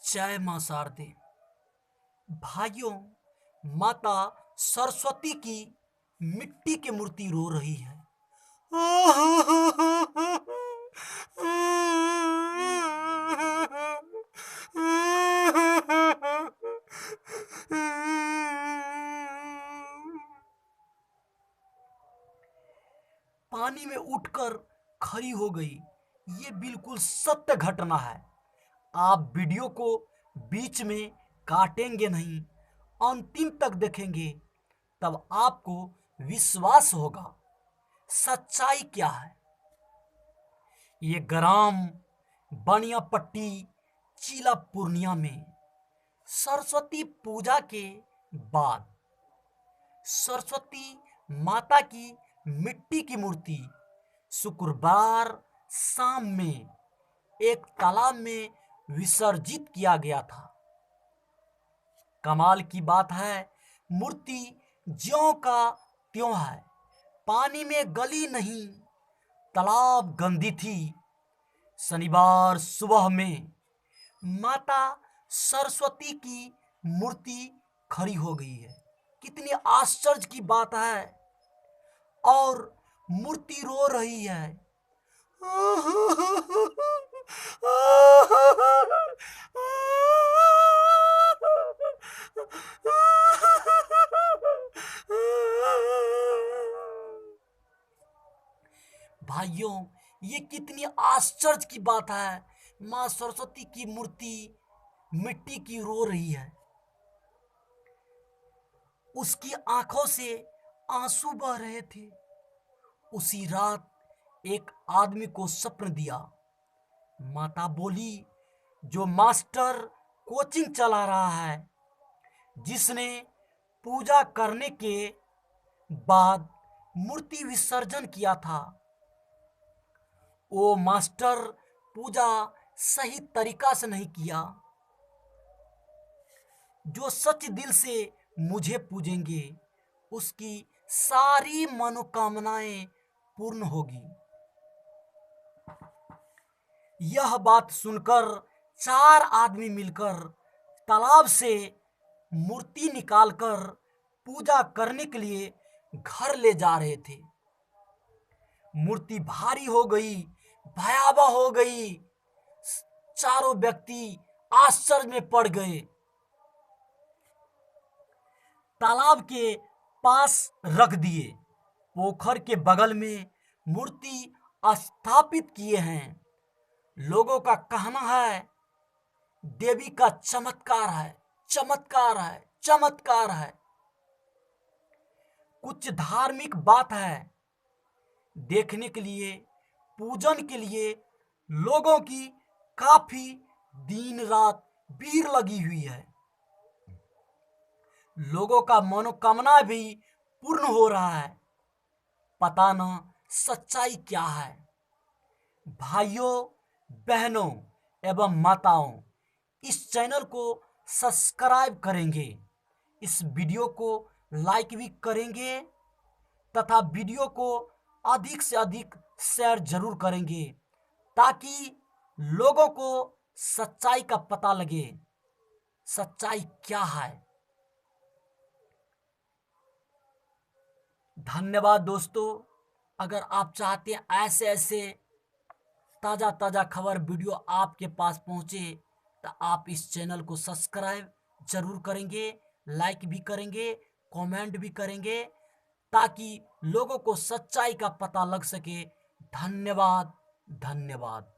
जय मां शारदे। भाइयों, माता सरस्वती की मिट्टी की मूर्ति रो रही है। पानी में उठकर खड़ी हो गई। ये बिल्कुल सत्य घटना है। आप वीडियो को बीच में काटेंगे नहीं, अंतिम तक देखेंगे, तब आपको विश्वास होगा सच्चाई क्या है। ये ग्राम बनियापट्टी, जिला पूर्णिया में सरस्वती पूजा के बाद सरस्वती माता की मिट्टी की मूर्ति शुक्रवार शाम में एक तालाब में विसर्जित किया गया था। कमाल की बात है, मूर्ति ज्यों का त्यों है, पानी में गली नहीं, तालाब गंदी थी। शनिवार सुबह में माता सरस्वती की मूर्ति खड़ी हो गई है। कितनी आश्चर्य की बात है। और मूर्ति रो रही है। भाइयों, ये कितनी आश्चर्य की बात है। माँ सरस्वती की मूर्ति मिट्टी की रो रही है। उसकी आंखों से आंसू बह रहे थे। उसी रात एक आदमी को स्वप्न दिया। माता बोली, जो मास्टर कोचिंग चला रहा है, जिसने पूजा करने के बाद मूर्ति विसर्जन किया था, वो मास्टर पूजा सही तरीका से नहीं किया। जो सच दिल से मुझे पूजेंगे, उसकी सारी मनोकामनाएं पूर्ण होगी। यह बात सुनकर चार आदमी मिलकर तालाब से मूर्ति निकालकर पूजा करने के लिए घर ले जा रहे थे। मूर्ति भारी हो गई, भयावह हो गई। चारों व्यक्ति आश्चर्य में पड़ गए। तालाब के पास रख दिए। पोखर के बगल में मूर्ति स्थापित किए हैं। लोगों का कहना है, देवी का चमत्कार है, चमत्कार है, चमत्कार है। कुछ धार्मिक बात है। देखने के लिए, पूजन के लिए लोगों की काफी दिन रात भीड़ लगी हुई है। लोगों का मनोकामना भी पूर्ण हो रहा है। पता न सच्चाई क्या है। भाइयों, बहनों एवं माताओं, इस चैनल को सब्सक्राइब करेंगे, इस वीडियो को लाइक भी करेंगे तथा वीडियो को अधिक से अधिक शेयर जरूर करेंगे, ताकि लोगों को सच्चाई का पता लगे। सच्चाई क्या है। धन्यवाद दोस्तों। अगर आप चाहते हैं ऐसे ऐसे ताज़ा ताज़ा खबर वीडियो आपके पास पहुंचे, तो आप इस चैनल को सब्सक्राइब जरूर करेंगे, लाइक भी करेंगे, कमेंट भी करेंगे, ताकि लोगों को सच्चाई का पता लग सके। धन्यवाद, धन्यवाद।